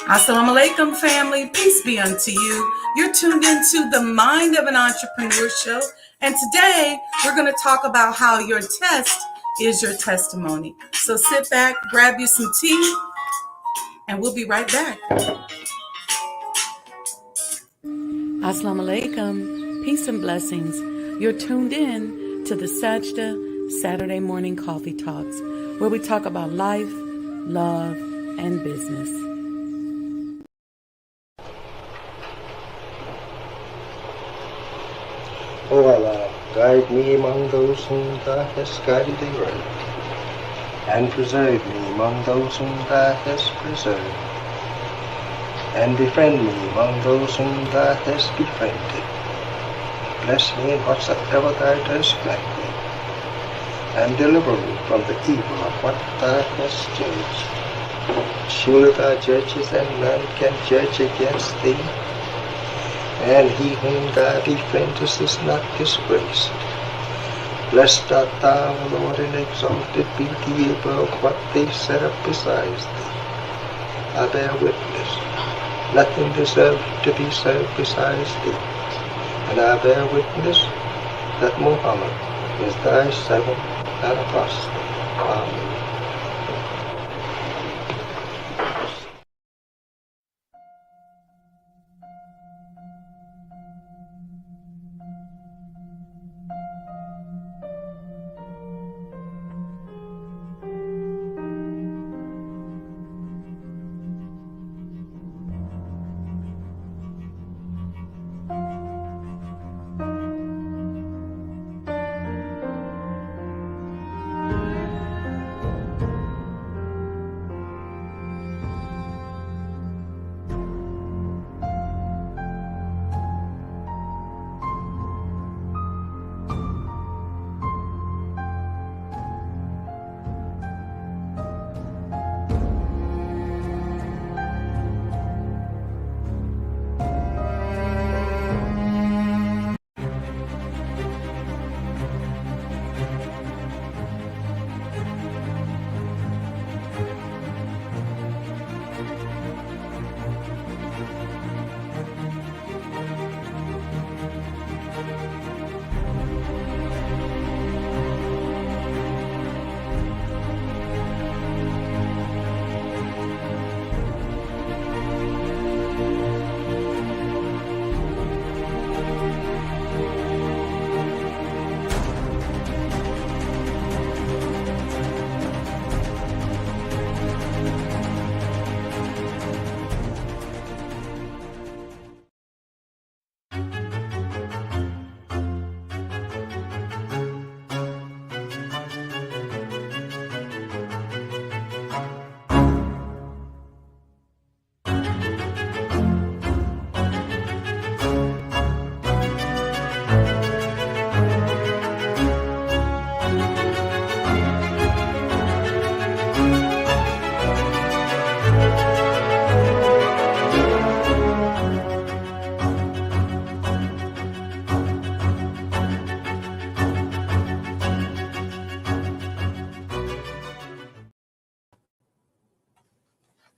Assalamu alaikum, family. Peace be unto you. You're tuned into the Mind of an Entrepreneur show. And today we're going to talk about how your test is your testimony. So sit back, grab you some tea, and we'll be right back. Assalamu alaikum. Peace and blessings. You're tuned in to the Sajdah Saturday morning coffee talks, where we talk about life, love, and business. O Allah, guide me among those whom Thou hast guided aright, and preserve me among those whom Thou hast preserved, and befriend me among those whom Thou hast befriended. Bless me in whatsoever Thou dost grant me, and deliver me from the evil of what Thou hast judged. Surely Thou judgest, and none can judge against Thee. And he whom Thou befriendest is not disgraced. Blessed art Thou, O Lord, and exalted be Thee above what they set up besides Thee. I bear witness, nothing deserves to be served besides Thee. And I bear witness that Muhammad is Thy servant and apostle. Amen.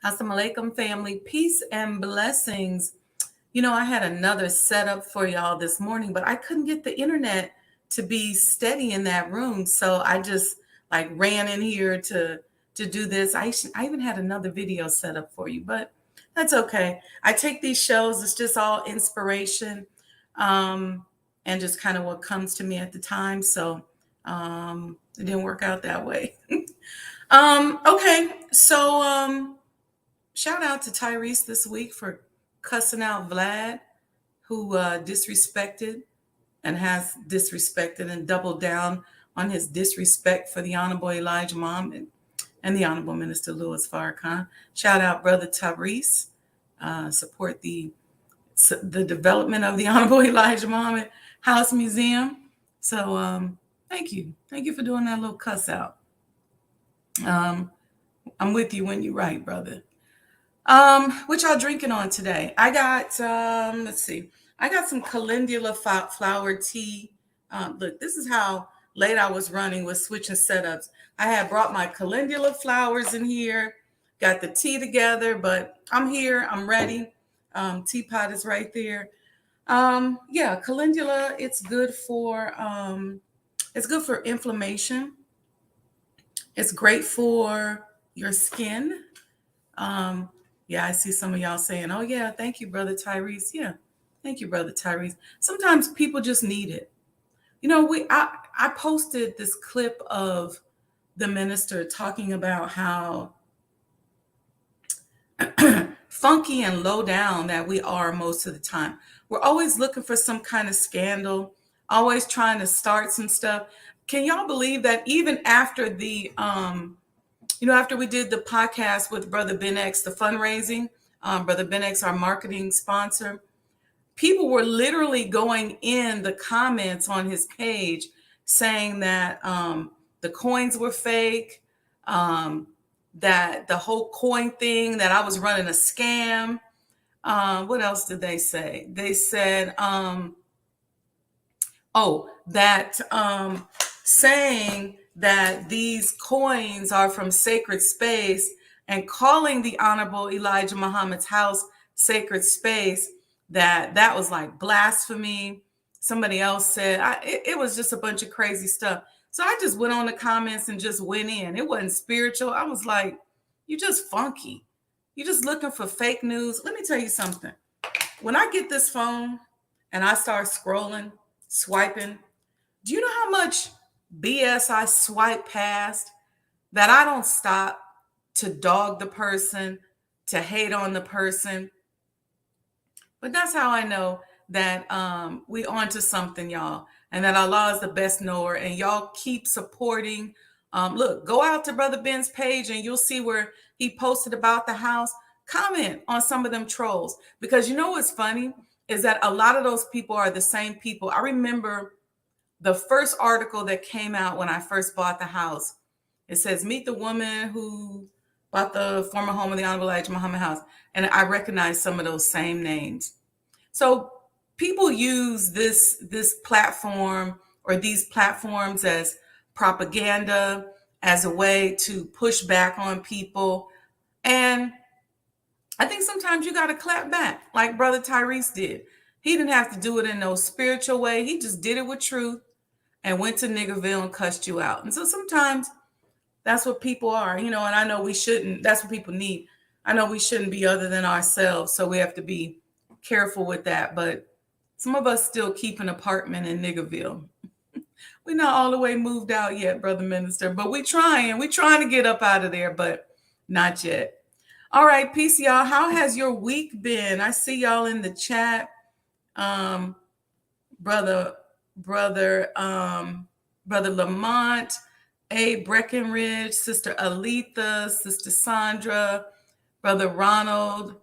Assalamu alaikum, family. Peace and blessings. You know, I had another setup for y'all this morning, but I couldn't get the internet to be steady in that room. So I just ran in here to do this. I even had another video set up for you, but that's okay. I take these shows, it's just all inspiration and just kind of what comes to me at the time. So it didn't work out that way. Okay, so shout out to Tyrese this week for cussing out Vlad, who disrespected and has disrespected and doubled down on his disrespect for the Honorable Elijah Muhammad and the Honorable Minister Louis Farrakhan. Shout out, Brother Tyrese. Support the development of the Honorable Elijah Muhammad House Museum. So thank you. Thank you for doing that little cuss out. I'm with you when you write, brother. What y'all drinking on today? I got, let's see. I got some calendula flower tea. Look, this is how late I was running with switching setups. I had brought my calendula flowers in here. got the tea together, but I'm here. I'm ready. Teapot is right there. Yeah, calendula. It's good for inflammation. It's great for your skin. Um, yeah, I see some of y'all saying, "Oh yeah, thank you, brother Tyrese." Yeah, thank you, brother Tyrese. Sometimes people just need it. You know, I posted this clip of the minister talking about how funky and low down that we are most of the time. We're always looking for some kind of scandal, always trying to start some stuff. Can y'all believe that even after after we did the podcast with Brother Ben X, the fundraising, Brother Ben X, our marketing sponsor, people were literally going in the comments on his page saying that the coins were fake, um, that the whole coin thing, that I was running a scam. What else did they say? They said, that saying that these coins are from sacred space and calling the Honorable Elijah Muhammad's house sacred space, that was like blasphemy. Somebody else said it was just a bunch of crazy stuff. So I just went on the comments and just went in. It wasn't spiritual. I was like, you just funky. You're just looking for fake news. Let me tell you something. When I get this phone and I start scrolling, swiping, do you know how much BS I swipe past that I don't stop to dog the person, to hate on the person? But that's how I know that we onto something, y'all, and that Allah is the best knower. And y'all keep supporting. Look, go out to Brother Ben's page and you'll see where he posted about the house. Comment on some of them trolls, because you know what's funny is that a lot of those people are the same people. I remember the first article that came out when I first bought the house. It says, "Meet the woman who bought the former home of the Honorable Elijah Muhammad house." And I recognize some of those same names. So people use this platform or these platforms as propaganda, as a way to push back on people. And I think sometimes you got to clap back, like Brother Tyrese did. He didn't have to do it in no spiritual way. He just did it with truth and went to Niggerville and cussed you out. And so sometimes that's what people are, and I know we shouldn't, that's what people need. I know we shouldn't be other than ourselves, so we have to be careful with that. But some of us still keep an apartment in Niggerville. We're not all the way moved out yet, Brother Minister, but we're trying to get up out of there, but not yet. All right, peace, y'all. How has your week been? I see y'all in the chat. Brother Lamont, A. Breckenridge, Sister Aletha, Sister Sandra, Brother Ronald,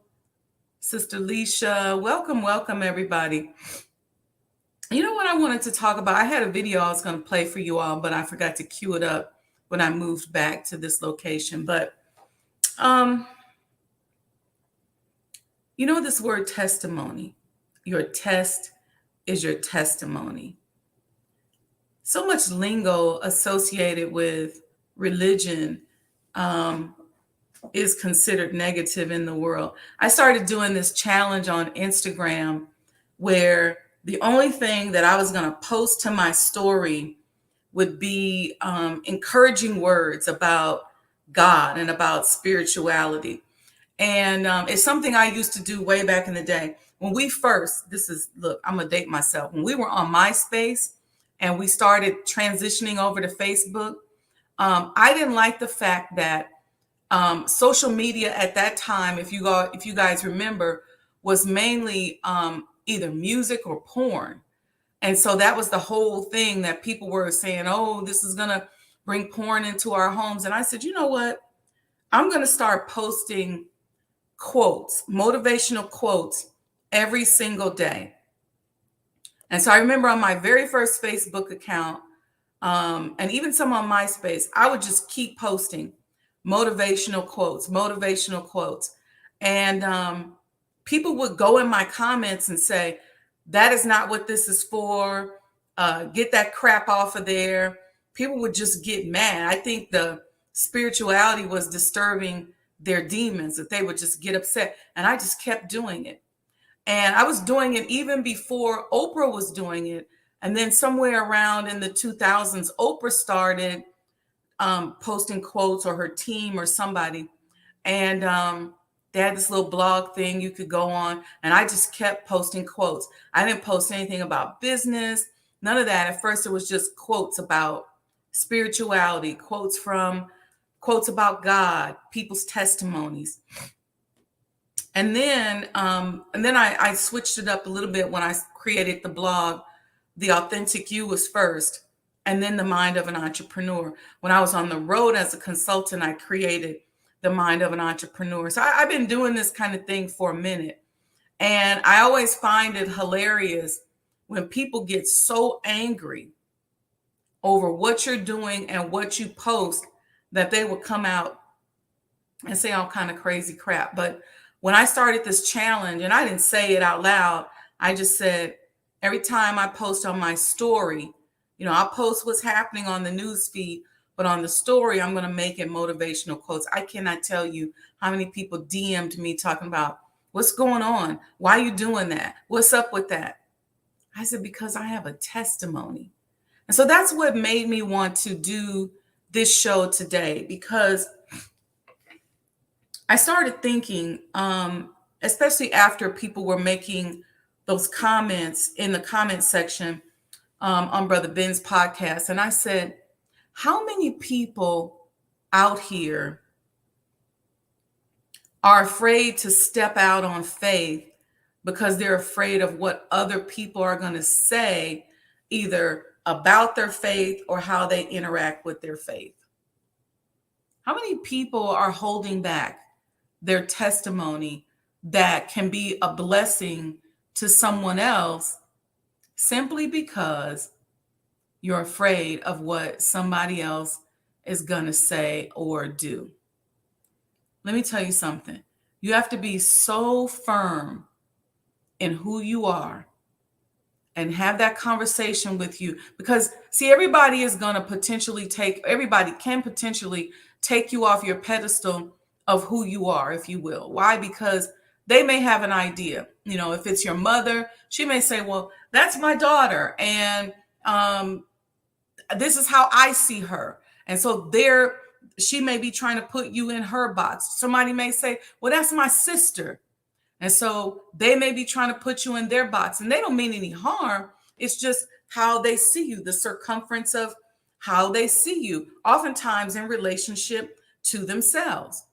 Sister Leisha. Welcome, everybody. You know what I wanted to talk about? I had a video I was going to play for you all, but I forgot to cue it up when I moved back to this location. But, this word testimony, your test is your testimony. So much lingo associated with religion is considered negative in the world. I started doing this challenge on Instagram where the only thing that I was going to post to my story would be encouraging words about God and about spirituality. And it's something I used to do way back in the day. When we first, I'm going to date myself. When we were on MySpace and we started transitioning over to Facebook, I didn't like the fact that social media at that time, if you guys remember, was mainly either music or porn. And so that was the whole thing that people were saying, oh, this is going to bring porn into our homes. And I said, you know what? I'm going to start posting quotes, motivational quotes every single day. And so I remember on my very first Facebook account, and even some on MySpace, I would just keep posting motivational quotes. And people would go in my comments and say, that is not what this is for. Get that crap off of there. People would just get mad. I think the spirituality was disturbing their demons, that they would just get upset. And I just kept doing it. And I was doing it even before Oprah was doing it. And then somewhere around in the 2000s, Oprah started posting quotes, or her team or somebody. And they had this little blog thing you could go on. And I just kept posting quotes. I didn't post anything about business, none of that. At first, it was just quotes about spirituality, quotes about God, people's testimonies. And then I switched it up a little bit when I created the blog. The Authentic You was first, and then the Mind of an Entrepreneur. When I was on the road as a consultant, I created the Mind of an Entrepreneur. So I've been doing this kind of thing for a minute. And I always find it hilarious when people get so angry over what you're doing and what you post that they will come out and say all kind of crazy crap. But when I started this challenge, and I didn't say it out loud, I just said, every time I post on my story, I'll post what's happening on the news feed, but on the story, I'm going to make it motivational quotes. I cannot tell you how many people DM'd me talking about, what's going on? Why are you doing that? What's up with that? I said, because I have a testimony. And so that's what made me want to do this show today, because I started thinking, especially after people were making those comments in the comment section on Brother Ben's podcast. And I said, how many people out here are afraid to step out on faith because they're afraid of what other people are going to say, either about their faith or how they interact with their faith? How many people are holding back their testimony that can be a blessing to someone else simply because you're afraid of what somebody else is going to say or do? Let me tell you something. You have to be so firm in who you are and have that conversation with you, because see, everybody can potentially take you off your pedestal of who you are, if you will. Why? Because they may have an idea. If it's your mother, she may say, well, that's my daughter, and this is how I see her. And so she may be trying to put you in her box. Somebody may say, well, that's my sister. And so they may be trying to put you in their box, and they don't mean any harm. It's just how they see you, the circumference of how they see you, oftentimes in relationship to themselves.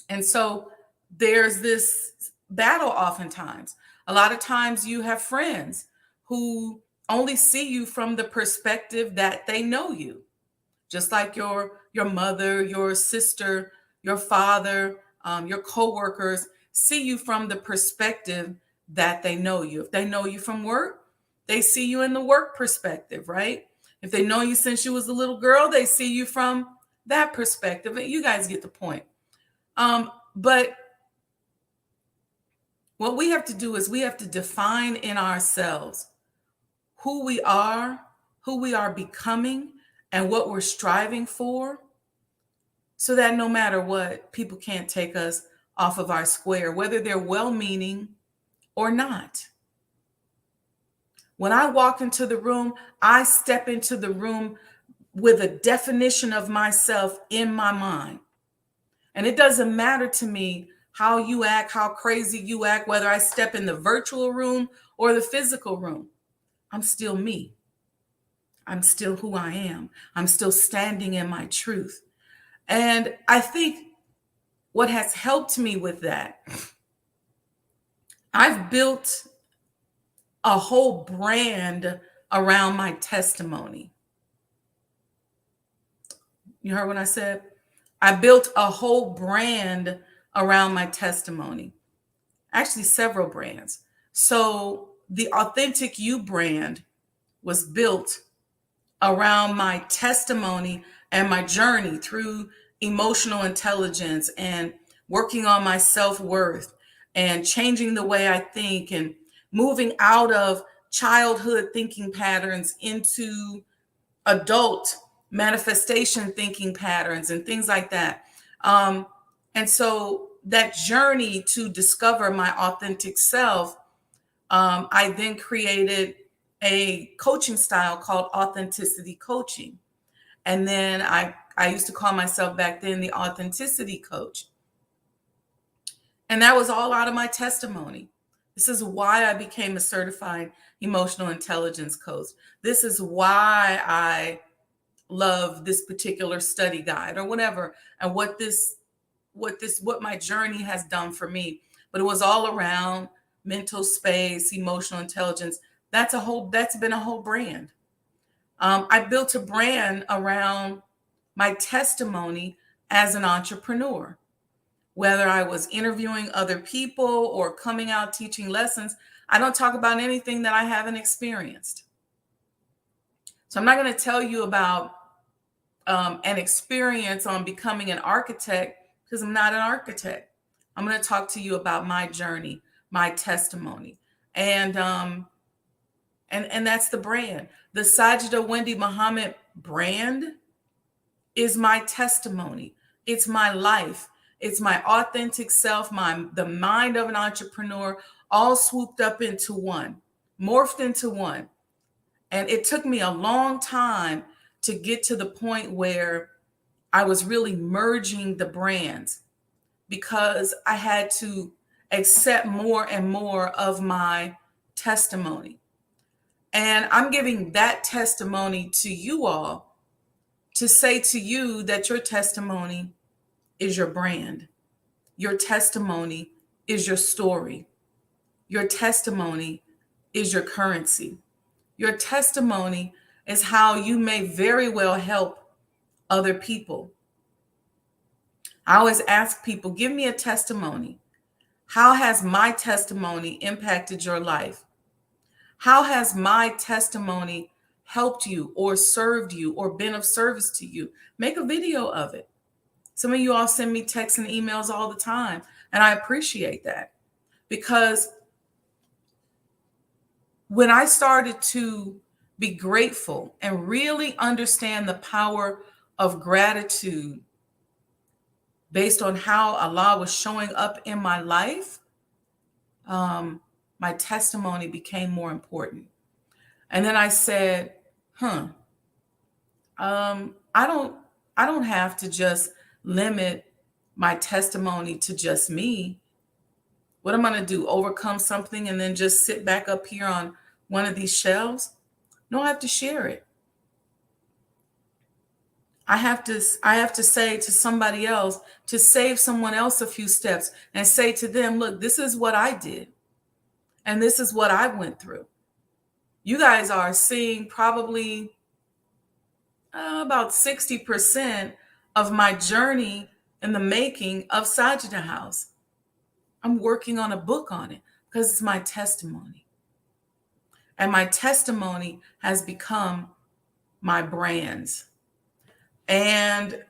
And so there's this battle oftentimes. A lot of times you have friends who only see you from the perspective that they know you, just like your mother, your sister, your father, your coworkers see you from the perspective that they know you. If they know you from work, they see you in the work perspective, right? If they know you since you was a little girl, they see you from that perspective. You guys get the point. But what we have to do is we have to define in ourselves who we are becoming, and what we're striving for, so that no matter what, people can't take us off of our square, whether they're well-meaning or not. When I walk into the room, I step into the room with a definition of myself in my mind. And it doesn't matter to me how you act, how crazy you act, whether I step in the virtual room or the physical room. I'm still me. I'm still who I am. I'm still standing in my truth. And I think what has helped me with that, I've built a whole brand around my testimony. You heard what I said? I built a whole brand around my testimony. Actually, several brands. So the Authentic You brand was built around my testimony and my journey through emotional intelligence and working on my self-worth and changing the way I think and moving out of childhood thinking patterns into adult manifestation thinking patterns and things like that. And so that journey to discover my authentic self, I then created a coaching style called authenticity coaching. And then I used to call myself back then the authenticity coach. And that was all out of my testimony. This is why I became a certified emotional intelligence coach. This is why I love this particular study guide or whatever, and what my journey has done for me. But it was all around mental space, emotional intelligence. That's been a whole brand. I built a brand around my testimony as an entrepreneur. Whether I was interviewing other people or coming out teaching lessons, I don't talk about anything that I haven't experienced. So I'm not going to tell you about an experience on becoming an architect because I'm not an architect. I'm going to talk to you about my journey, my testimony, and that's the brand. The Sajdah Wendy Muhammad brand is my testimony. It's my life. It's my authentic self, the mind of an entrepreneur, all swooped up into one, morphed into one. And it took me a long time to get to the point where I was really merging the brands because I had to accept more and more of my testimony. And I'm giving that testimony to you all to say to you that your testimony is your brand. Your testimony is your story. Your testimony is your currency. Your testimony is how you may very well help other people. I always ask people, give me a testimony. How has my testimony impacted your life? How has my testimony helped you or served you or been of service to you? Make a video of it. Some of you all send me texts and emails all the time, and I appreciate that because when I started to be grateful and really understand the power of gratitude based on how Allah was showing up in my life, my testimony became more important. And then I said, I don't have to just limit my testimony to just me. What am I going to do? Overcome something and then just sit back up here on one of these shelves? No, I have to share it. I have to say to somebody else, to save someone else a few steps and say to them, look, this is what I did. And this is what I went through. You guys are seeing probably about 60% of my journey in the making of Sajdah House. I'm working on a book on it because it's my testimony. And my testimony has become my brands. And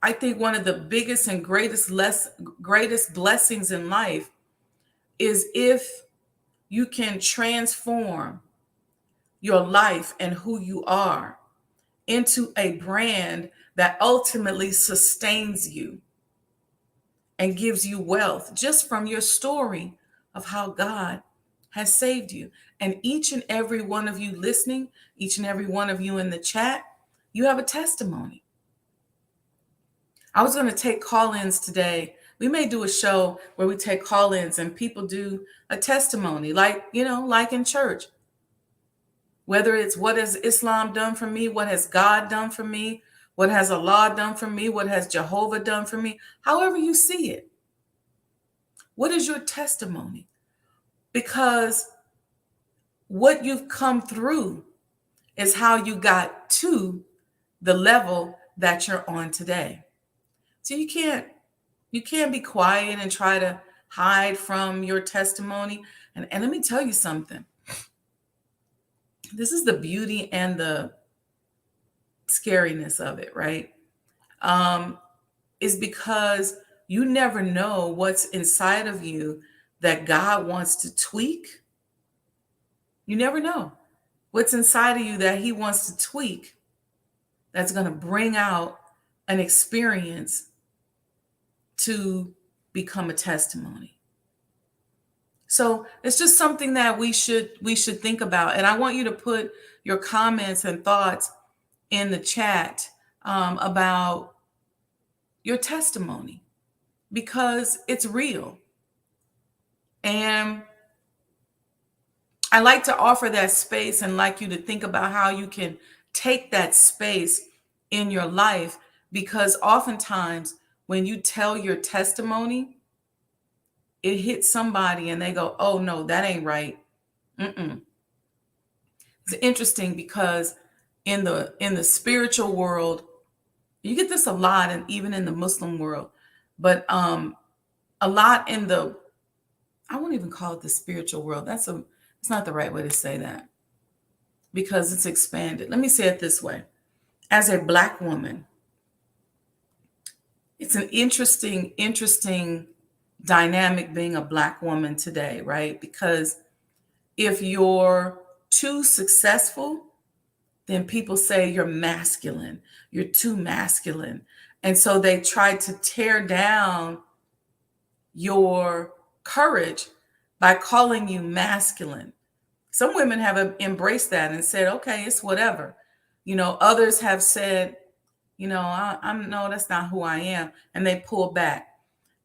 I think one of the biggest and greatest blessings in life is if you can transform your life and who you are into a brand that ultimately sustains you and gives you wealth just from your story of how God has saved you. And each and every one of you listening, each and every one of you in the chat, you have a testimony. I was going to take call-ins today. We may do a show where we take call-ins and people do a testimony, like in church. Whether it's what has Islam done for me, what has God done for me, what has Allah done for me, what has Jehovah done for me, however you see it. What is your testimony? Because what you've come through is how you got to the level that you're on today. So you can't be quiet and try to hide from your testimony. And let me tell you something. This is the beauty and the scariness of it, right? Is because you never know what's inside of you that God wants to tweak. You never know what's inside of you that he wants to tweak that's going to bring out an experience to become a testimony. So it's just something that we should think about. And I want you to put your comments and thoughts in the chat about your testimony, because it's real. And I like to offer that space and like you to think about how you can take that space in your life, because oftentimes when you tell your testimony, it hits somebody and they go, oh no, that ain't right. Mm-mm. It's interesting because in the spiritual world, you get this a lot, and even in the Muslim world, but a lot in the, I won't even call it the spiritual world. It's not the right way to say that, because it's expanded. Let me say it this way. As a Black woman, it's an interesting dynamic being a Black woman today, right? Because if you're too successful, then people say you're masculine, you're too masculine. And so they try to tear down your courage by calling you masculine. Some women have embraced that and said, okay, it's whatever. Others have said, I'm no, that's not who I am. And they pull back.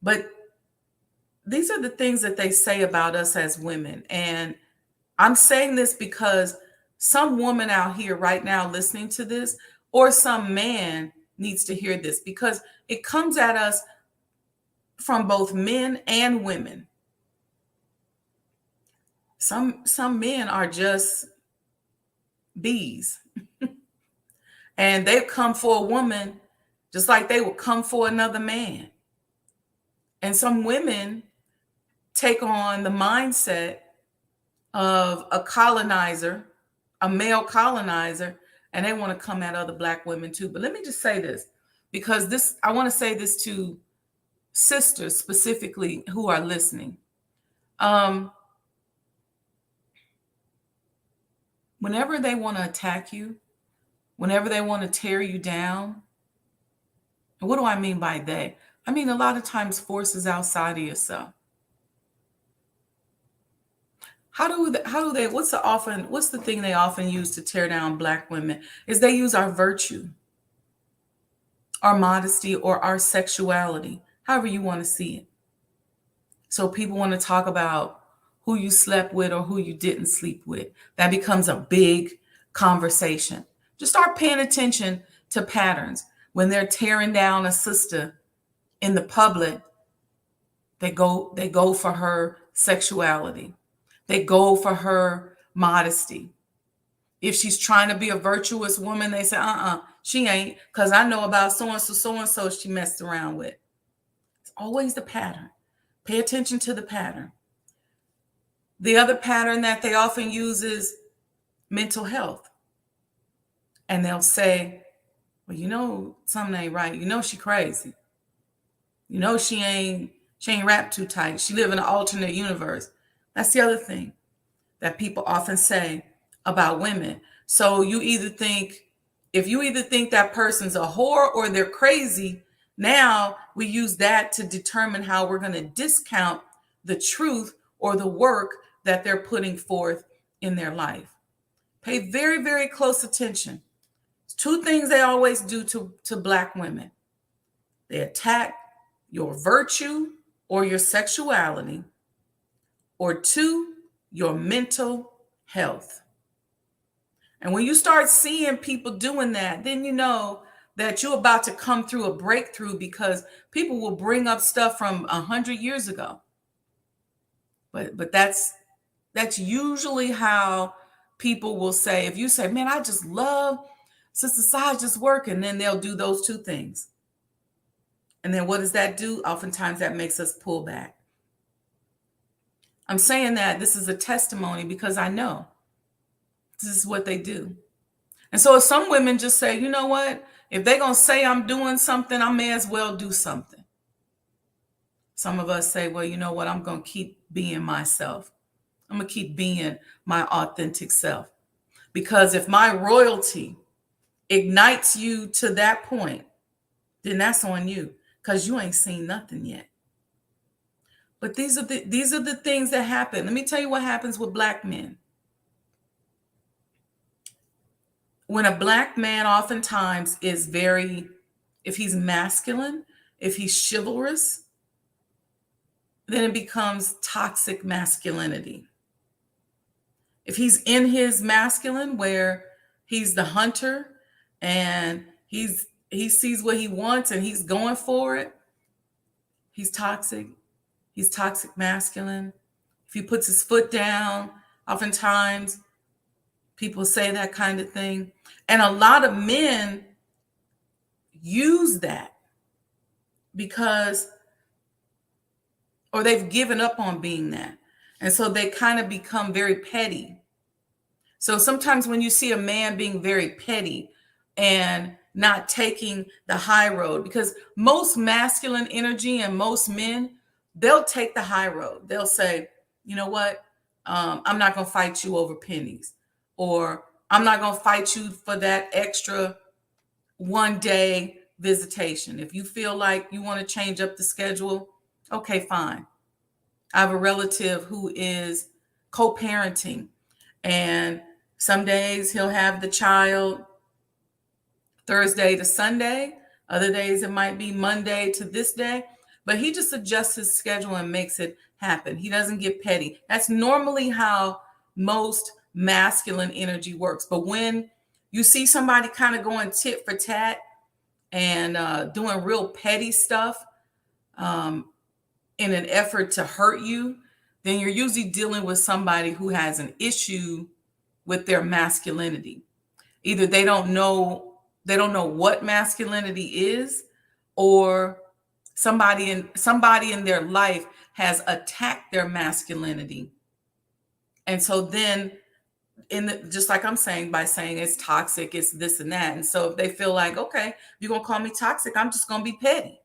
But these are the things that they say about us as women. And I'm saying this because some woman out here right now listening to this, or some man needs to hear this, because it comes at us from both men and women. Some men are just bees. And they've come for a woman just like they would come for another man. And some women take on the mindset of a colonizer, a male colonizer, and they want to come at other Black women too. But let me just say this, because I want to say this to sisters specifically who are listening. Whenever they want to attack you, whenever they want to tear you down, and what do I mean by they? I mean, a lot of times forces outside of yourself. How do they, what's the thing they often use to tear down Black women is they use our virtue, our modesty, or our sexuality, however you want to see it. So people want to talk about who you slept with or who you didn't sleep with. That becomes a big conversation. Just start paying attention to patterns. When they're tearing down a sister in the public, they go for her sexuality. They go for her modesty. If she's trying to be a virtuous woman, they say, she ain't, because I know about so-and-so she messed around with. It's always the pattern. Pay attention to the pattern. The other pattern that they often use is mental health. And they'll say, well, something ain't right. She crazy. She ain't wrapped too tight. She live in an alternate universe. That's the other thing that people often say about women. So if you either think that person's a whore or they're crazy, now we use that to determine how we're going to discount the truth or the work that they're putting forth in their life. Pay very, very close attention. Two things they always do to Black women. They attack your virtue or your sexuality, or two, your mental health. And when you start seeing people doing that, then you know that you're about to come through a breakthrough, because people will bring up stuff from 100 years ago. But that's usually how people will say, if you say, man, I just love Sister Sajda's work, and then they'll do those two things. And then what does that do? Oftentimes that makes us pull back. I'm saying that this is a testimony because I know this is what they do. And so if some women just say, you know what? If they're going to say I'm doing something, I may as well do something. Some of us say, well, you know what? I'm going to keep being myself. I'm going to keep being my authentic self. Because if my royalty ignites you to that point, then that's on you. because you ain't seen nothing yet. But these are the things that happen. Let me tell you what happens with black men. When a black man oftentimes is very, if he's masculine, if he's chivalrous, then it becomes toxic masculinity. If he's in his masculine where he's the hunter and he sees what he wants and he's going for it, he's toxic. He's toxic masculine. If he puts his foot down, oftentimes people say that kind of thing. And a lot of men use that because, or they've given up on being that. And so they kind of become very petty. So sometimes when you see a man being very petty and not taking the high road, because most masculine energy and most men, they'll take the high road. They'll say, you know what? I'm not going to fight you over pennies, or I'm not going to fight you for that extra 1 day visitation. If you feel like you want to change up the schedule, okay, fine. I have a relative who is co-parenting, and some days he'll have the child Thursday to Sunday. Other days it might be Monday to this day, but he just adjusts his schedule and makes it happen. He doesn't get petty. That's normally how most masculine energy works. But when you see somebody kind of going tit for tat and doing real petty stuff in an effort to hurt you, then you're usually dealing with somebody who has an issue with their masculinity. Either they don't know what masculinity is, or somebody in their life has attacked their masculinity. And so then just like I'm saying, by saying it's toxic, it's this and that. And so if they feel like, okay, you're going to call me toxic, I'm just going to be petty.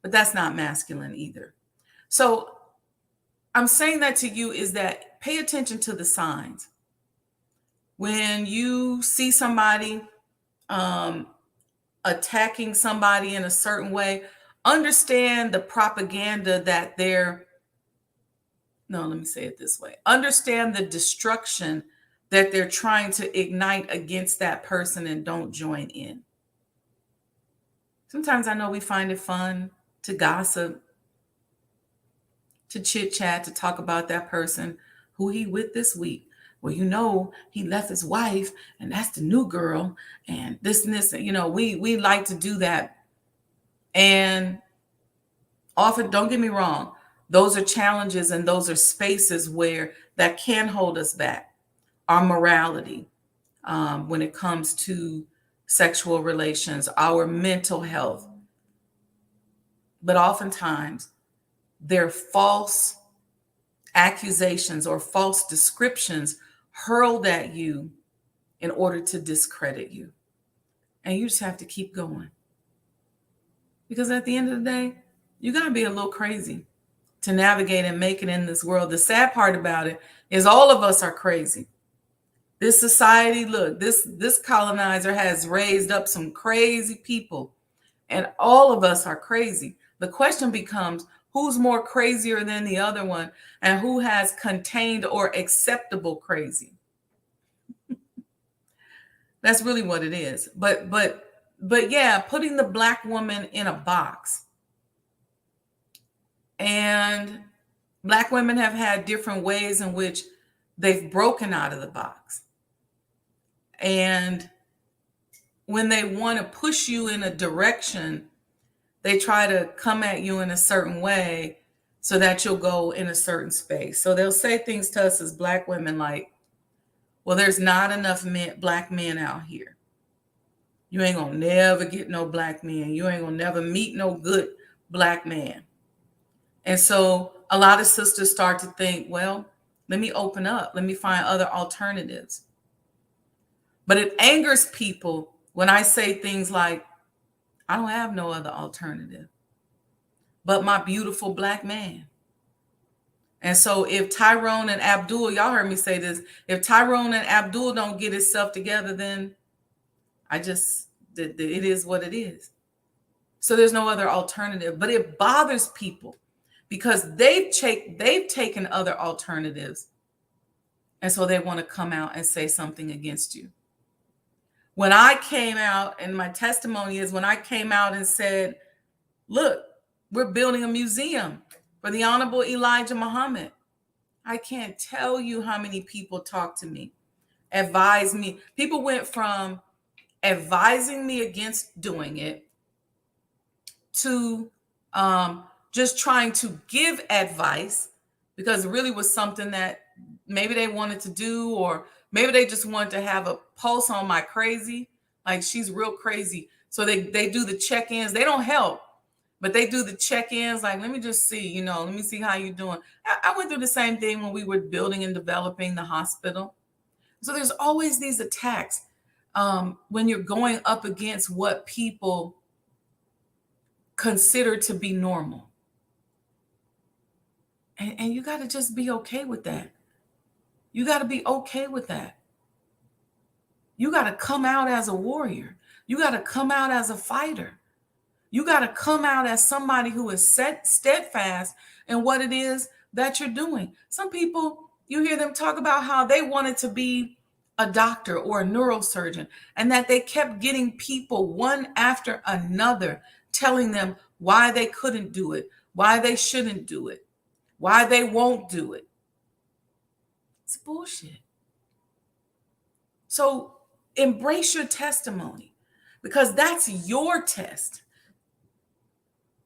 But that's not masculine either. So I'm saying that to you is that pay attention to the signs. When you see somebody attacking somebody in a certain way, understand the propaganda that let me say it this way. Understand the destruction that they're trying to ignite against that person, and don't join in. Sometimes I know we find it fun to gossip, to chit chat, to talk about that person, who he with this week. Well, he left his wife and that's the new girl and this and this. We like to do that. And often, don't get me wrong, those are challenges and those are spaces where that can hold us back. Our morality, when it comes to sexual relations, our mental health. But oftentimes, they're false accusations or false descriptions hurled at you in order to discredit you. And you just have to keep going. Because at the end of the day, you got to be a little crazy to navigate and make it in this world. The sad part about it is all of us are crazy. This society, look, this colonizer has raised up some crazy people, and all of us are crazy. The question becomes, who's more crazier than the other one, and who has contained or acceptable crazy? That's really what it is. But yeah, putting the Black woman in a box. And Black women have had different ways in which they've broken out of the box. And when they want to push you in a direction, they try to come at you in a certain way so that you'll go in a certain space. So they'll say things to us as Black women like, well, there's not enough Black men out here. You ain't gonna never get no Black men. You ain't gonna never meet no good Black man. And so a lot of sisters start to think, well, let me open up. Let me find other alternatives. But it angers people when I say things like, I don't have no other alternative but my beautiful Black man. And so if Tyrone and Abdul, y'all heard me say this, if Tyrone and Abdul don't get himself together, then it is what it is. So there's no other alternative. But it bothers people because they've taken other alternatives. And so they want to come out and say something against you. When I came out, and my testimony is when I came out and said, look, we're building a museum for the Honorable Elijah Muhammad. I can't tell you how many people talked to me, advised me. People went from advising me against doing it to just trying to give advice because it really was something that maybe they wanted to do, or maybe they just wanted to have a pulse on my crazy. Like, she's real crazy. So they do the check-ins. They don't help, but they do the check-ins. Like, let me just see, let me see how you're doing. I went through the same thing when we were building and developing the hospital. So there's always these attacks when you're going up against what people consider to be normal. And you got to just be okay with that. You got to be okay with that. You got to come out as a warrior. You got to come out as a fighter. You got to come out as somebody who is steadfast in what it is that you're doing. Some people, you hear them talk about how they wanted to be a doctor or a neurosurgeon, and that they kept getting people one after another telling them why they couldn't do it, why they shouldn't do it, why they won't do it. It's bullshit. So embrace your testimony, because that's your test.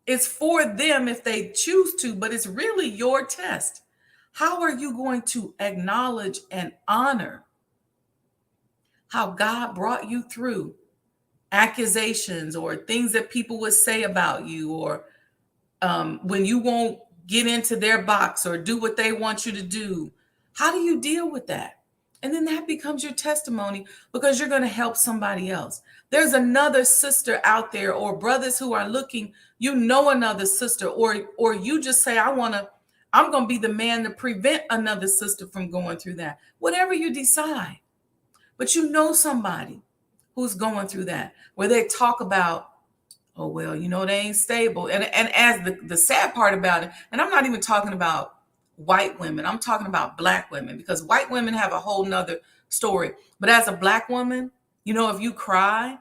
It's for them if they choose to, but it's really your test. How are you going to acknowledge and honor how God brought you through accusations or things that people would say about you, or when you won't get into their box or do what they want you to do? How do you deal with that? And then that becomes your testimony, because you're going to help somebody else. There's another sister out there, or brothers who are looking, another sister, or you just say, I'm going to be the man to prevent another sister from going through that. Whatever you decide. But somebody who's going through that, where they talk about, oh, well, they ain't stable. And as the sad part about it, and I'm not even talking about white women, I'm talking about Black women, because white women have a whole nother story. But as a Black woman, if you cry,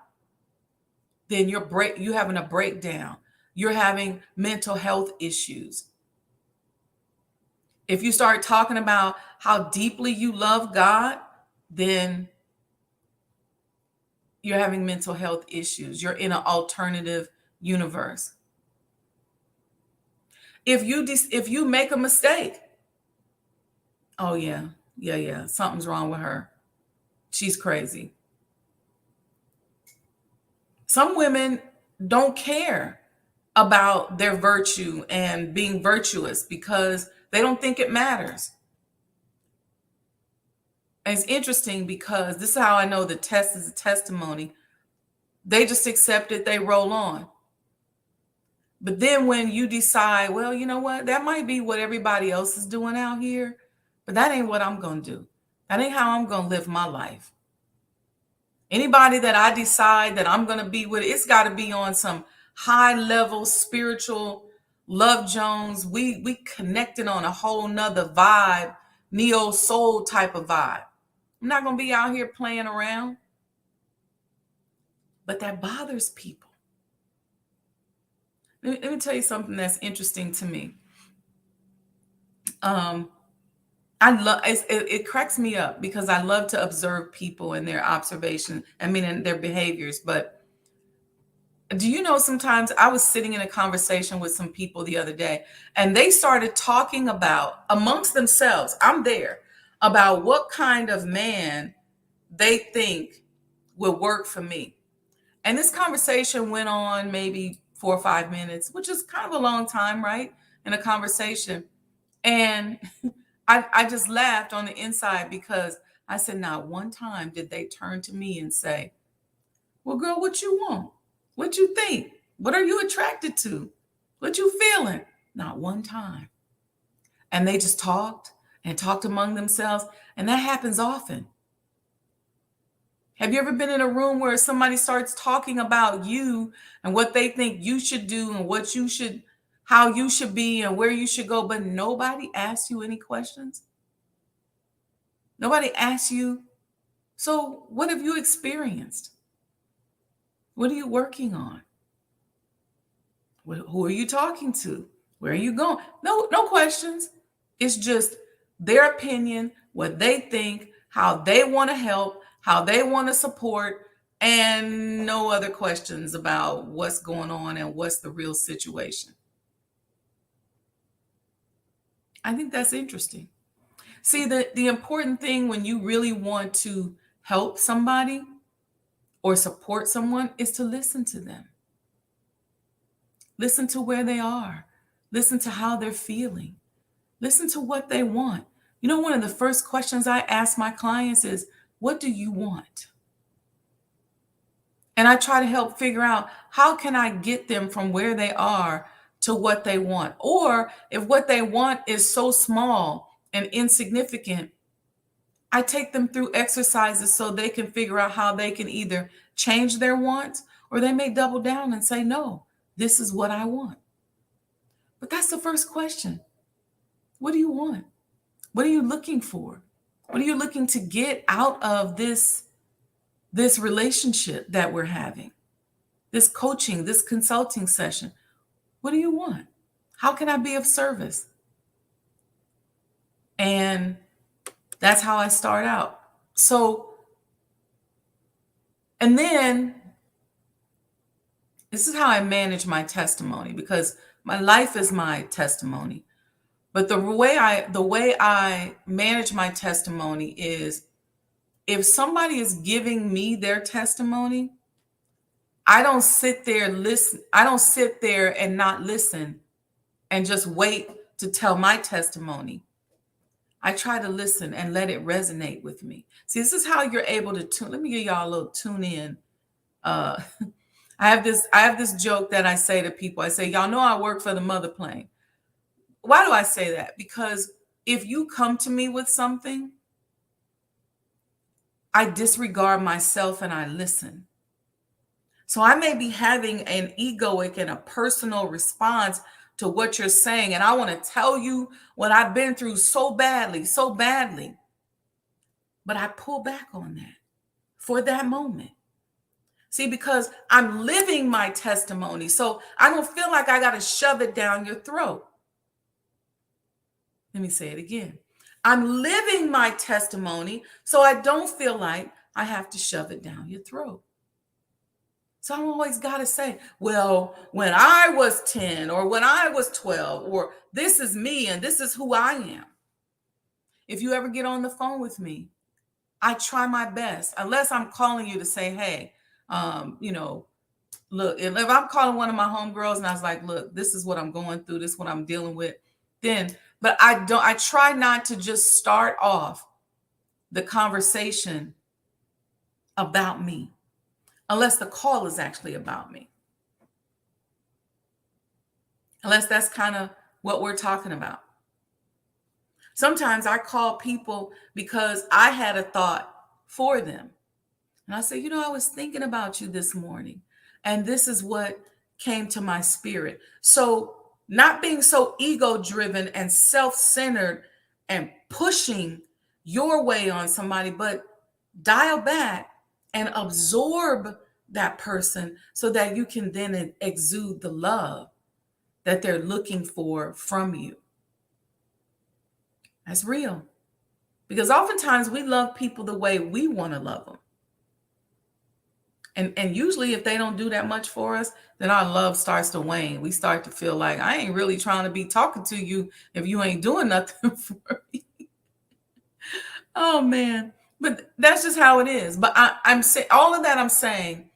then you're having a breakdown. You're having mental health issues. If you start talking about how deeply you love God, then you're having mental health issues. You're in an alternative universe. If you make a mistake, oh yeah, something's wrong with her. She's crazy. Some women don't care about their virtue and being virtuous because they don't think it matters. And it's interesting, because this is how I know the test is a testimony. They just accept it, they roll on. But then when you decide, well, you know what, that might be what everybody else is doing out here, but that ain't what I'm going to do. That ain't how I'm going to live my life. Anybody that I decide that I'm going to be with, it's got to be on some high level spiritual Love Jones. We connected on a whole nother vibe, neo soul type of vibe. I'm not going to be out here playing around. But that bothers people. Let me tell you something that's interesting to me. It cracks me up, because I love to observe people and their observation, and their behaviors. But do you know, sometimes I was sitting in a conversation with some people the other day, and they started talking about amongst themselves, I'm there, about what kind of man they think will work for me. And this conversation went on maybe 4 or 5 minutes, which is kind of a long time, right? In a conversation. And I just laughed on the inside, because I said, not one time did they turn to me and say, well, girl, what you want? What you think? What are you attracted to? What you feeling? Not one time. And they just talked and talked among themselves. And that happens often. Have you ever been in a room where somebody starts talking about you and what they think you should do and what you should, how you should be and where you should go, but nobody asks you any questions? Nobody asks you, so what have you experienced? What are you working on? Who are you talking to? Where are you going? No, no questions. It's just their opinion, what they think, how they want to help, how they want to support, and no other questions about what's going on and what's the real situation. I think that's interesting. See, the important thing when you really want to help somebody or support someone is to listen to them. Listen to where they are. Listen to how they're feeling. Listen to what they want. You know, one of the first questions I ask my clients is, what do you want? And I try to help figure out how can I get them from where they are to what they want? Or if what they want is so small and insignificant, I take them through exercises so they can figure out how they can either change their wants or they may double down and say, no, this is what I want. But that's the first question. What do you want? What are you looking for? What are you looking to get out of this relationship that we're having? This coaching, this consulting session. What do you want? How can I be of service? And that's how I start out. So, and then this is how I manage my testimony, because my life is my testimony. But the way I manage my testimony is, if somebody is giving me their testimony, I don't sit there and not listen and just wait to tell my testimony. I try to listen and let it resonate with me. See, this is how you're able to tune. Let me give y'all a little tune in. Uh, I have this joke that I say to people. I say, y'all know I work for the mother plane. Why do I say that? Because if you come to me with something, I disregard myself and I listen. So I may be having an egoic and a personal response to what you're saying. And I want to tell you what I've been through so badly, so badly. But I pull back on that for that moment. See, because I'm living my testimony. So I don't feel like I got to shove it down your throat. Let me say it again. I'm living my testimony, so I don't feel like I have to shove it down your throat. So I always got to say, well, when I was 10 or when I was 12, or this is me and this is who I am. If you ever get on the phone with me, I try my best, unless I'm calling you to say, hey, look, if I'm calling one of my homegirls and I was like, look, this is what I'm going through, this is what I'm dealing with, but I try not to just start off the conversation about me, unless the call is actually about me. Unless that's kind of what we're talking about. Sometimes I call people because I had a thought for them. And I say, I was thinking about you this morning, and this is what came to my spirit. So not being so ego driven and self-centered and pushing your way on somebody, but dial back and absorb that person so that you can then exude the love that they're looking for from you. That's real. Because oftentimes we love people the way we want to love them. And usually if they don't do that much for us, then our love starts to wane. We start to feel like, I ain't really trying to be talking to you if you ain't doing nothing for me. Oh, man. But that's just how it is. But I'm saying all of that I'm saying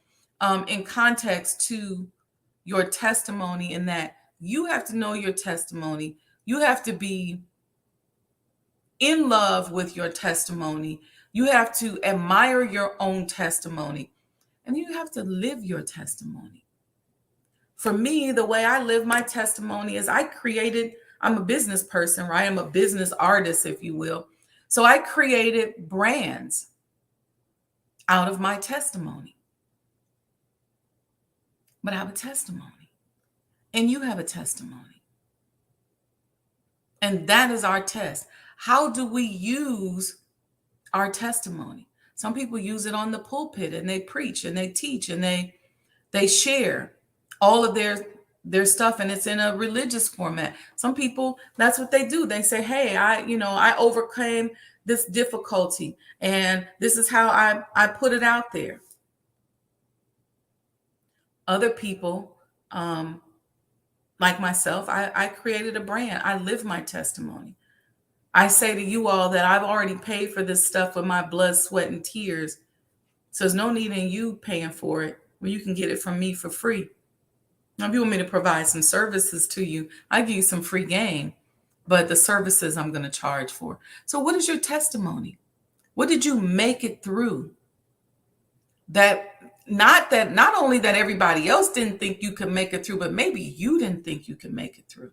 in context to your testimony, in that you have to know your testimony. You have to be in love with your testimony. You have to admire your own testimony. And you have to live your testimony. For me, the way I live my testimony is I'm a business person, right? I'm a business artist, if you will. So I created brands. out of my testimony. But I have a testimony, and you have a testimony. And that is our test. How do we use our testimony? Some people use it on the pulpit, and they preach and they teach and they share all of their stuff, and it's in a religious format. Some people, that's what they do. They say, hey, I overcame this difficulty, and this is how I put it out there. Other people, like myself, I created a brand. I live my testimony. I say to you all that I've already paid for this stuff with my blood, sweat, and tears. So there's no need in you paying for it when you can get it from me for free. Now, if you want me to provide some services to you, I give you some free game, but the services I'm going to charge for. So what is your testimony? What did you make it through? Not only that everybody else didn't think you could make it through, but maybe you didn't think you could make it through.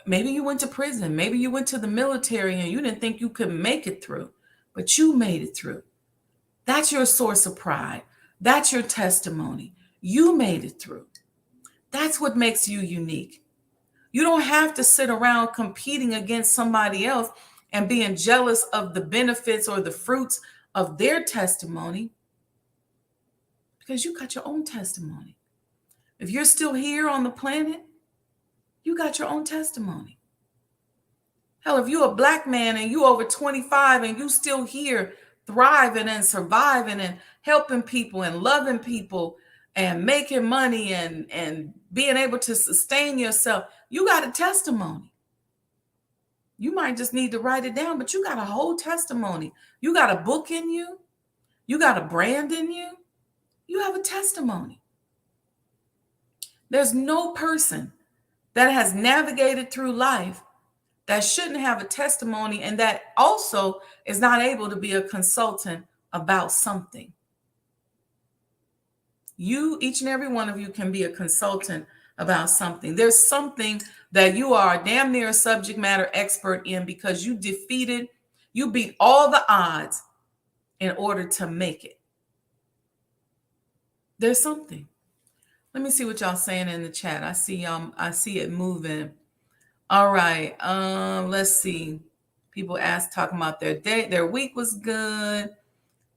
Maybe you went to prison. Maybe you went to the military and you didn't think you could make it through, but you made it through. That's your source of pride. That's your testimony. You made it through. That's what makes you unique. You don't have to sit around competing against somebody else and being jealous of the benefits or the fruits of their testimony, because you got your own testimony. If you're still here on the planet, you got your own testimony. Hell, if you're a Black man and you over 25 and you still here thriving and surviving and helping people and loving people and making money and being able to sustain yourself, you got a testimony. You might just need to write it down, but you got a whole testimony. You got a book in you. You got a brand in you. You have a testimony. There's no person that has navigated through life that shouldn't have a testimony, and that also is not able to be a consultant about something. You, each and every one of you, can be a consultant about something. There's something that you are damn near a subject matter expert in because you beat all the odds in order to make it. There's something. Let me see what y'all saying in the chat. I see it moving. All right. Let's see. People talking about their week was good.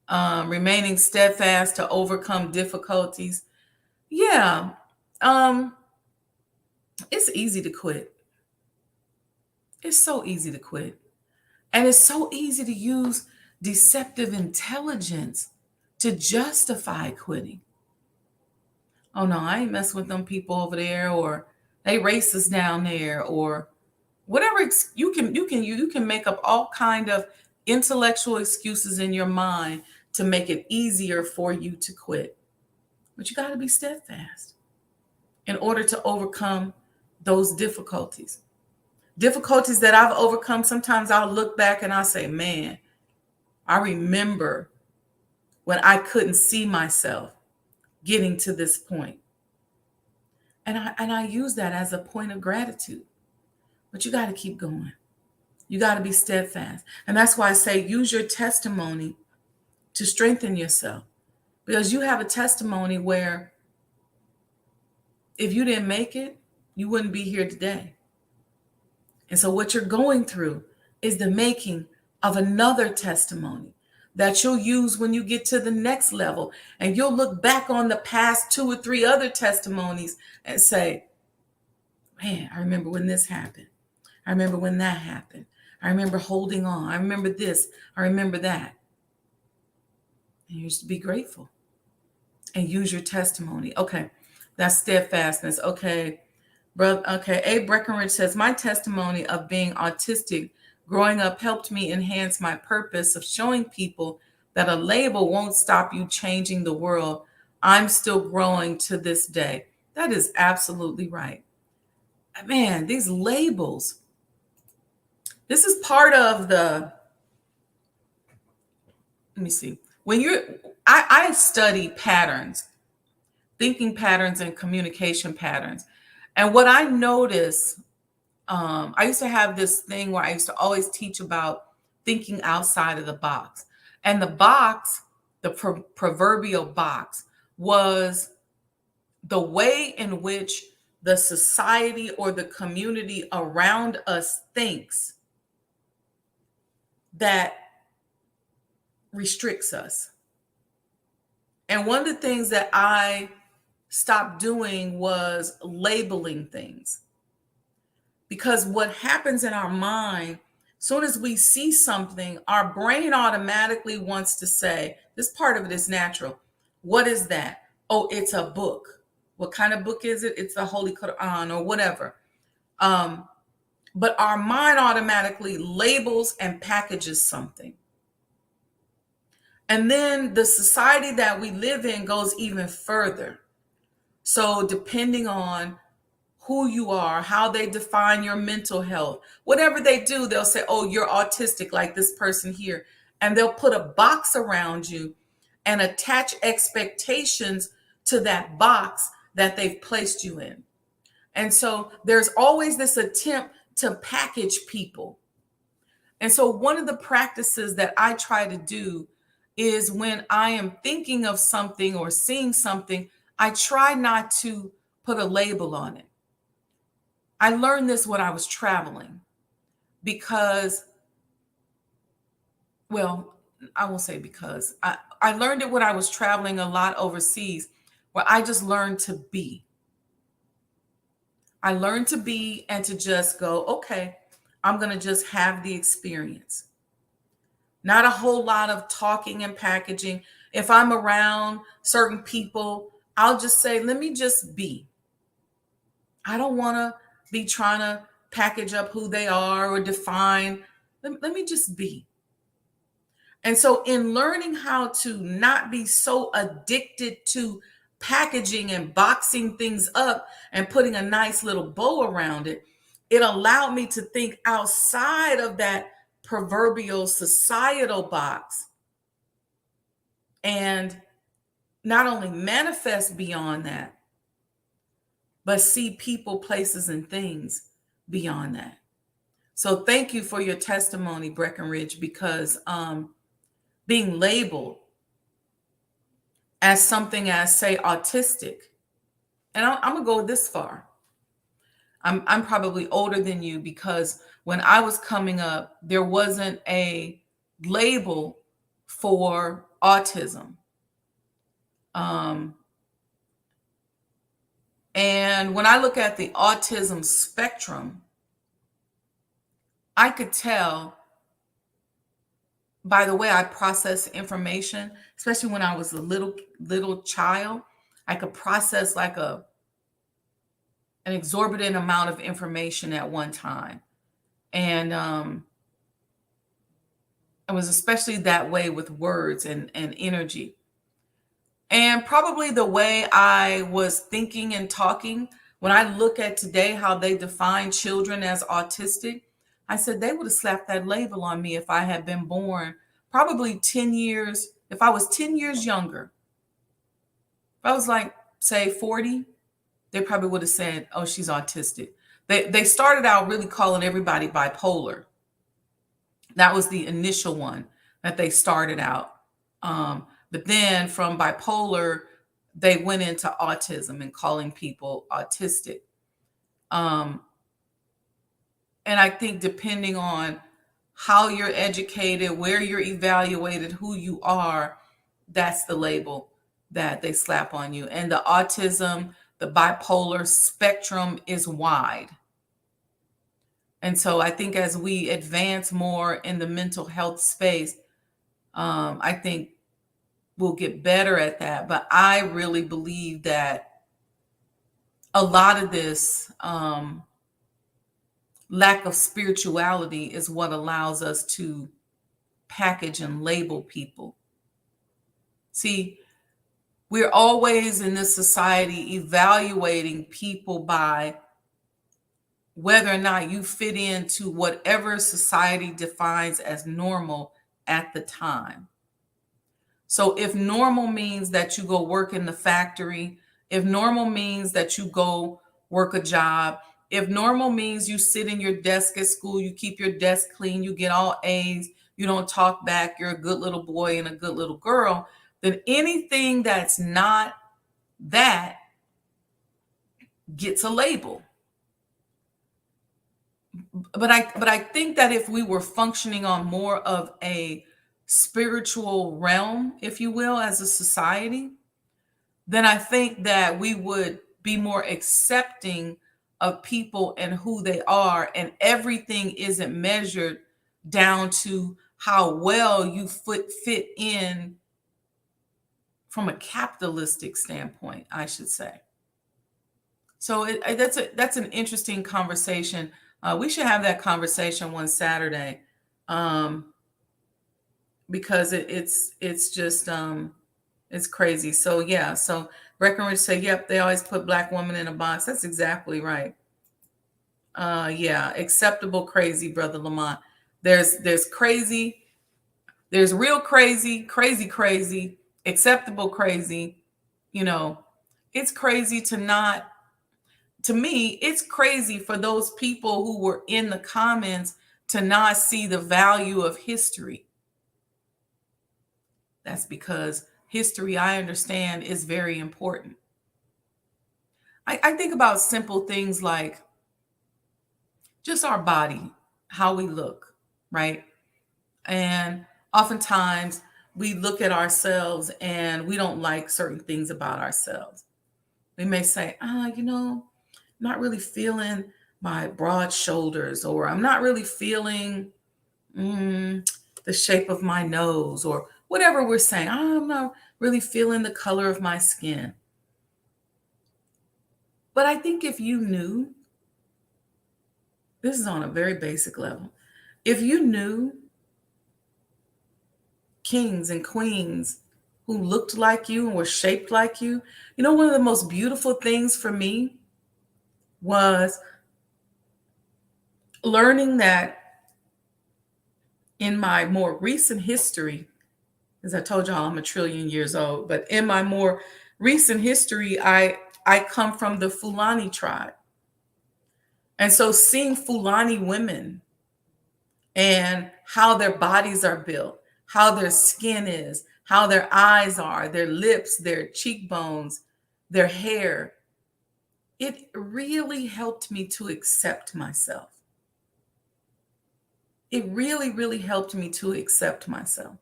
Remaining steadfast to overcome difficulties. Yeah. It's easy to quit. It's so easy to quit. And it's so easy to use deceptive intelligence to justify quitting. Oh no, I ain't messing with them people over there, or they racist down there, or whatever. You can make up all kind of intellectual excuses in your mind to make it easier for you to quit. But you got to be steadfast in order to overcome those difficulties. Difficulties that I've overcome, sometimes I'll look back and I'll say, man, I remember when I couldn't see myself getting to this point. And I use that as a point of gratitude. But you got to keep going. You got to be steadfast. And that's why I say use your testimony to strengthen yourself. Because you have a testimony where if you didn't make it, you wouldn't be here today. And so what you're going through is the making of another testimony that you'll use when you get to the next level. And you'll look back on the past 2 or 3 other testimonies and say, man, I remember when this happened. I remember when that happened. I remember holding on. I remember this. I remember that. And you just be grateful and use your testimony. Okay, that's steadfastness. Okay, brother. Okay, Abe Breckenridge says, my testimony of being autistic growing up helped me enhance my purpose of showing people that a label won't stop you changing the world. I'm still growing to this day. That is absolutely right. Man, these labels. This is part of the, let me see. I study patterns, thinking patterns and communication patterns. And what I notice, I used to have this thing where I used to always teach about thinking outside of the box. And the box, the proverbial box, was the way in which the society or the community around us thinks that restricts us. And one of the things that I stopped doing was labeling things. Because what happens in our mind, as soon as we see something, our brain automatically wants to say, this part of it is natural. What is that? Oh, it's a book. What kind of book is it? It's the Holy Quran or whatever. But our mind automatically labels and packages something. And then the society that we live in goes even further. So depending on who you are, how they define your mental health, whatever they do, they'll say, oh, you're autistic, like this person here. And they'll put a box around you and attach expectations to that box that they've placed you in. And so there's always this attempt to package people. And so one of the practices that I try to do is when I am thinking of something or seeing something, I try not to put a label on it. I learned this when I was traveling because, well, I won't say because. I learned it when I was traveling a lot overseas, where I just learned to be. I learned to be and to just go, okay, I'm going to just have the experience. Not a whole lot of talking and packaging. If I'm around certain people, I'll just say, let me just be. I don't want to be trying to package up who they are or define. Let me just be. And so in learning how to not be so addicted to packaging and boxing things up and putting a nice little bow around it, it allowed me to think outside of that proverbial societal box and not only manifest beyond that, but see people, places, and things beyond that. So thank you for your testimony, Breckenridge, because being labeled as something as, say, autistic, and I'm gonna go this far. I'm probably older than you because when I was coming up, there wasn't a label for autism. And when I look at the autism spectrum, I could tell by the way I process information, especially when I was a little child, I could process like an exorbitant amount of information at one time. And it was especially that way with words and energy. And probably the way I was thinking and talking, when I look at today how they define children as autistic, I said they would have slapped that label on me if I had been born probably 10 years, if I was 10 years younger. If I was like, say, 40, they probably would have said, oh, she's autistic. They started out really calling everybody bipolar. That was the initial one that they started out. But then from bipolar, they went into autism and calling people autistic. And I think depending on how you're educated, where you're evaluated, who you are, that's the label that they slap on you. And the autism, the bipolar spectrum is wide. And so I think as we advance more in the mental health space, I think we'll get better at that. But I really believe that a lot of this lack of spirituality is what allows us to package and label people. See, we're always in this society evaluating people by whether or not you fit into whatever society defines as normal at the time. So if normal means that you go work in the factory, if normal means that you go work a job, if normal means you sit in your desk at school, you keep your desk clean, you get all A's, you don't talk back, you're a good little boy and a good little girl, then anything that's not that gets a label. But I think that if we were functioning on more of a spiritual realm, if you will, as a society, then I think that we would be more accepting of people and who they are, and everything isn't measured down to how well you fit in from a capitalistic standpoint, I should say. So that's an interesting conversation. We should have that conversation one Saturday, um, because it's just it's crazy. So yeah, so Breckenridge say, yep, they always put black women in a box. That's exactly right. Yeah, acceptable crazy, brother Lamont. There's crazy, there's real crazy, crazy, acceptable crazy. You know, it's crazy to not. To me, it's crazy for those people who were in the comments to not see the value of history. That's because history, I understand, is very important. I think about simple things like just our body, how we look, right? And oftentimes we look at ourselves and we don't like certain things about ourselves. We may say, not really feeling my broad shoulders, or I'm not really feeling the shape of my nose, or whatever we're saying. I'm not really feeling the color of my skin. But I think if you knew, this is on a very basic level, if you knew kings and queens who looked like you and were shaped like you, one of the most beautiful things for me was learning that in my more recent history, as I told y'all, I'm a trillion years old, but in my more recent history, I come from the Fulani tribe. And so seeing Fulani women and how their bodies are built, how their skin is, how their eyes are, their lips, their cheekbones, their hair, it really helped me to accept myself. It really, really helped me to accept myself.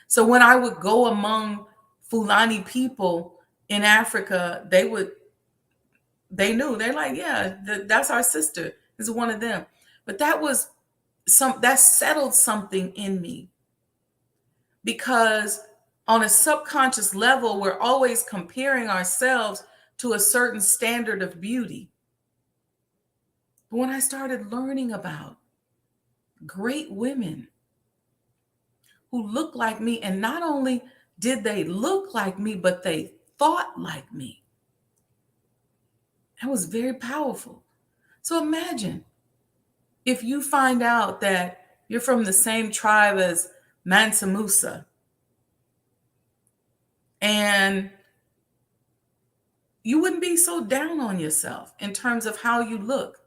So when I would go among Fulani people in Africa, they knew, they're like, yeah, that's our sister. This is one of them. But that settled something in me, because on a subconscious level, we're always comparing ourselves to a certain standard of beauty. But when I started learning about great women who looked like me, and not only did they look like me, but they thought like me, that was very powerful. So imagine if you find out that you're from the same tribe as Mansa Musa, and you wouldn't be so down on yourself in terms of how you look.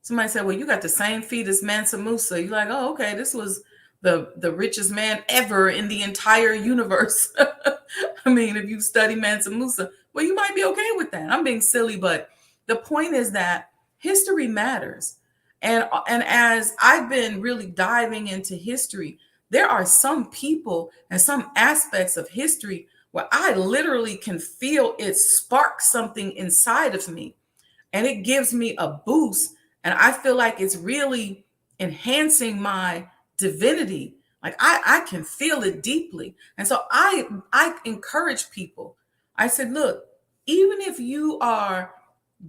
Somebody said, well, you got the same feet as Mansa Musa. You're like, oh, okay, this was the richest man ever in the entire universe. I mean, if you study Mansa Musa, well, you might be okay with that. I'm being silly, but the point is that history matters. And as I've been really diving into history, there are some people and some aspects of history where I literally can feel it spark something inside of me, and it gives me a boost, and I feel like it's really enhancing my divinity. Like I can feel it deeply. And so I encourage people. I said, look, even if you are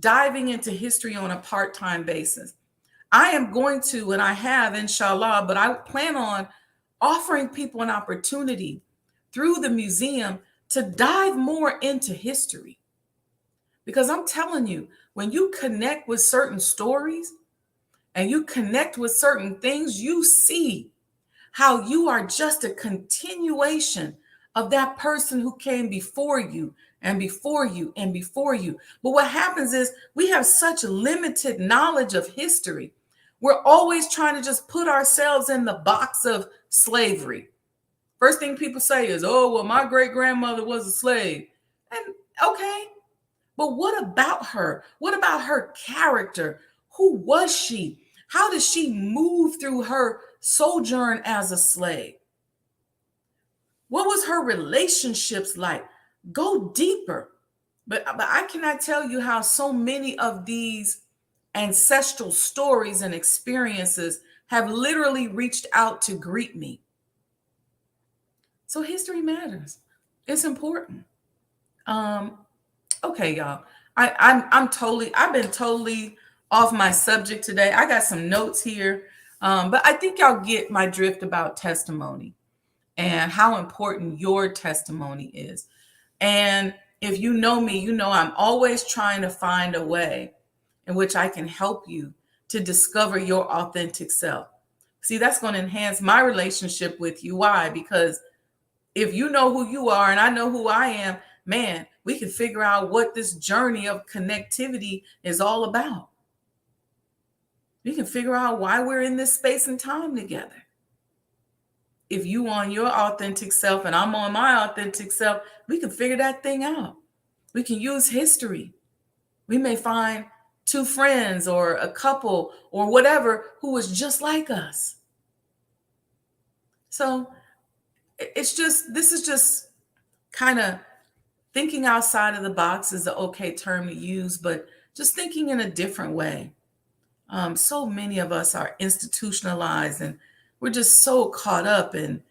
diving into history on a part-time basis, I am going to, and I have, inshallah, but I plan on offering people an opportunity through the museum to dive more into history. Because I'm telling you, when you connect with certain stories and you connect with certain things, you see how you are just a continuation of that person who came before you and before you and before you. But what happens is we have such limited knowledge of history. We're always trying to just put ourselves in the box of slavery. First thing people say is, oh, well, my great grandmother was a slave. And okay, but what about her? What about her character? Who was she? How did she move through her sojourn as a slave? What was her relationships like? Go deeper. But I cannot tell you how so many of these ancestral stories and experiences have literally reached out to greet me. So history matters. It's important. Um, okay, y'all. I've been totally off my subject today. I got some notes here. But I think y'all get my drift about testimony and how important your testimony is. And if you know me, you know I'm always trying to find a way in which I can help you to discover your authentic self. See, that's going to enhance my relationship with you. Why? Because if you know who you are and I know who I am, man, we can figure out what this journey of connectivity is all about. We can figure out why we're in this space and time together. If you on your authentic self and I'm on my authentic self, we can figure that thing out. We can use history. We may find two friends or a couple or whatever who is just like us. So this is just kind of thinking outside of the box is the okay term to use, but just thinking in a different way. So many of us are institutionalized and we're just so caught up in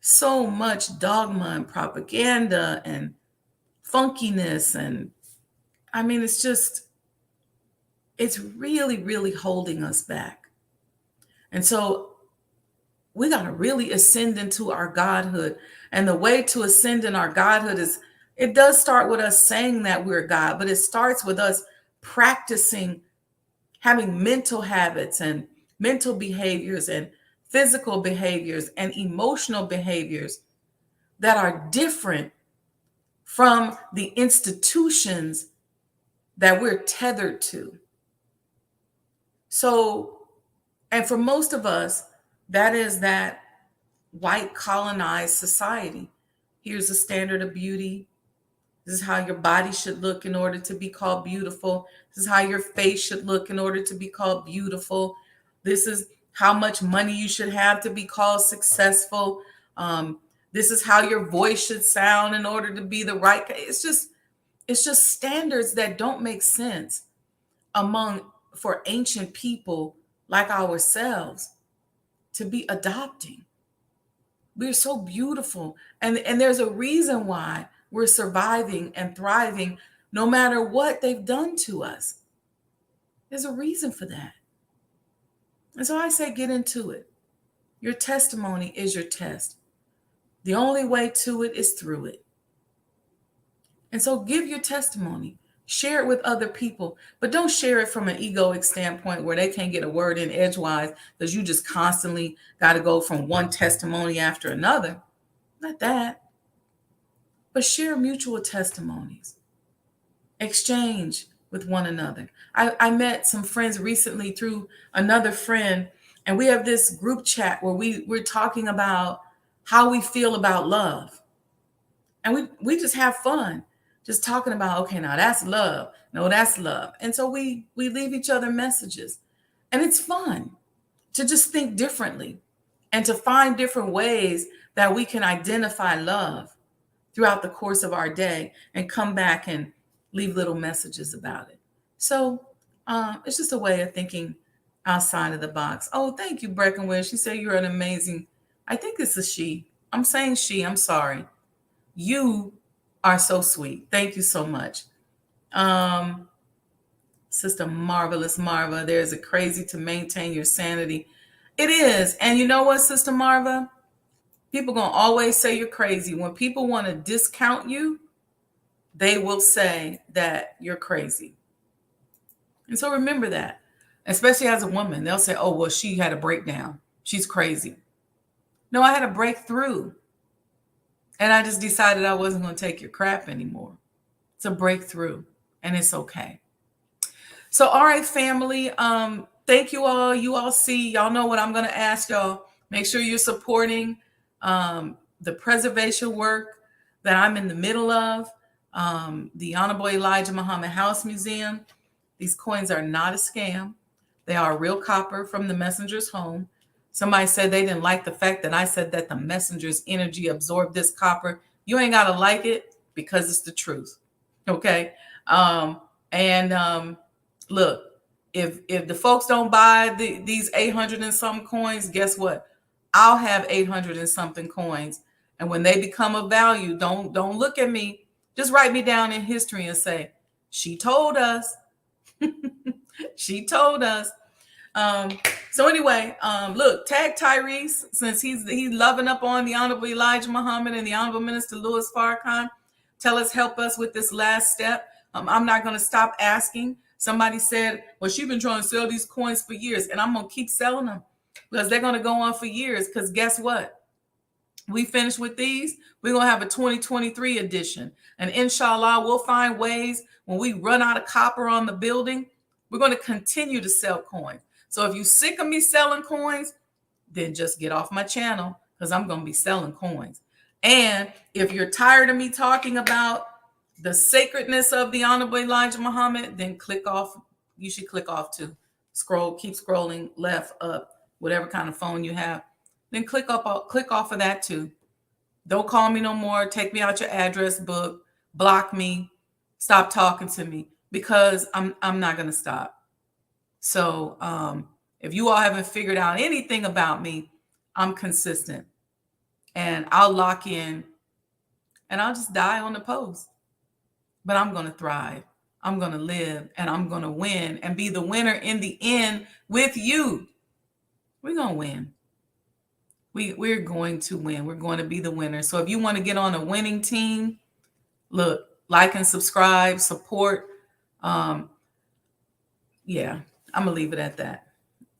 so much dogma and propaganda and funkiness. And I mean, it's really, really holding us back. And so we got to really ascend into our godhood. And the way to ascend in our godhood is it does start with us saying that we're God, but it starts with us practicing having mental habits and mental behaviors and physical behaviors and emotional behaviors that are different from the institutions that we're tethered to. So, and for most of us, that is that white colonized society. Here's a standard of beauty. This is how your body should look in order to be called beautiful. This is how your face should look in order to be called beautiful. This is how much money you should have to be called successful. This is how your voice should sound in order to be the right. It's just standards that don't make sense for ancient people like ourselves to be adopting. We're so beautiful. And there's a reason why we're surviving and thriving no matter what they've done to us. There's a reason for that. And so I say, get into it. Your testimony is your test. The only way to it is through it. And so give your testimony. Share it with other people, but don't share it from an egoic standpoint where they can't get a word in edgewise because you just constantly got to go from one testimony after another. Not that. But share mutual testimonies. Exchange with one another. I met some friends recently through another friend, and we have this group chat where we're talking about how we feel about love. And we just have fun, just talking about, okay, now that's love. No, that's love. And so we leave each other messages. And it's fun to just think differently and to find different ways that we can identify love throughout the course of our day and come back and leave little messages about it. So it's just a way of thinking outside of the box. Oh, thank you, Breckenridge. She said you're an amazing, I think it's a she. I'm saying she, I'm sorry. You are so sweet. Thank you so much. Sister Marvelous Marva, there's a crazy to maintain your sanity. It is. And you know what, Sister Marva? People going to always say you're crazy. When people want to discount you, they will say that you're crazy. And so remember that, especially as a woman, they'll say, oh, well, she had a breakdown. She's crazy. No, I had a breakthrough. And I just decided I wasn't going to take your crap anymore. It's a breakthrough and it's okay. So, all right, family, thank you all. You all see, y'all know what I'm going to ask y'all. Make sure you're supporting the preservation work that I'm in the middle of. The Honorable Elijah Muhammad House Museum. These coins are not a scam. They are real copper from the messenger's home. Somebody said they didn't like the fact that I said that the messenger's energy absorbed this copper. You ain't got to like it because it's the truth. Okay. Look, if the folks don't buy these 800 and some coins, guess what? I'll have 800 and something coins. And when they become of value, don't look at me. Just write me down in history and say, she told us. She told us. So anyway, look, tag Tyrese, since he's loving up on the Honorable Elijah Muhammad and the Honorable Minister Louis Farrakhan. Tell us, help us with this last step. I'm not going to stop asking. Somebody said, well, she's been trying to sell these coins for years, and I'm going to keep selling them because they're going to go on for years. Because guess what? We finish with these, we're going to have a 2023 edition. And inshallah, we'll find ways when we run out of copper on the building, we're going to continue to sell coins. So if you're sick of me selling coins, then just get off my channel because I'm going to be selling coins. And if you're tired of me talking about the sacredness of the Honorable Elijah Muhammad, then click off. You should click off too. Keep scrolling left, up, whatever kind of phone you have. Then click off of that too. Don't call me no more. Take me out your address book. Block me. Stop talking to me because I'm not going to stop. So if you all haven't figured out anything about me, I'm consistent. And I'll lock in and I'll just die on the post. But I'm going to thrive. I'm going to live and I'm going to win and be the winner in the end with you. We're going to win. We're going to win. We're going to be the winner. So if you want to get on a winning team, look, like and subscribe, support. Yeah, I'm going to leave it at that.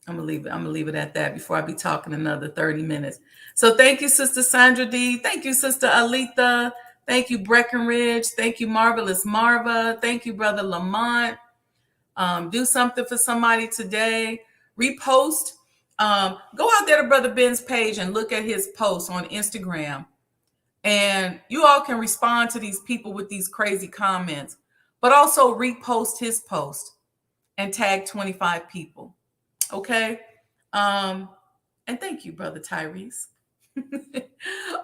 I'm going to leave it at that before I be talking another 30 minutes. So thank you, Sister Sandra D. Thank you, Sister Alita. Thank you, Breckenridge. Thank you, Marvelous Marva. Thank you, Brother Lamont. Do something for somebody today. Repost. Go out there to Brother Ben's page and look at his posts on Instagram. And you all can respond to these people with these crazy comments, but also repost his post and tag 25 people. Okay. And thank you, Brother Tyrese.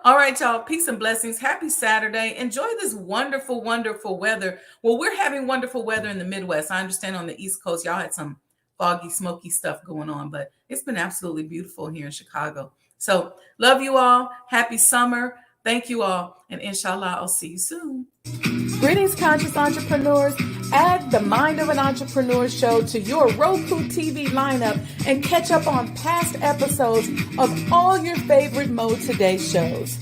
All right, y'all. Peace and blessings. Happy Saturday. Enjoy this wonderful, wonderful weather. Well, we're having wonderful weather in the Midwest. I understand on the East Coast, y'all had some foggy, smoky stuff going on, but it's been absolutely beautiful here in Chicago. So love you all. Happy summer. Thank you all. And inshallah, I'll see you soon. Greetings, conscious entrepreneurs. Add the Mind of an Entrepreneur show to your Roku TV lineup and catch up on past episodes of all your favorite Mo Today shows.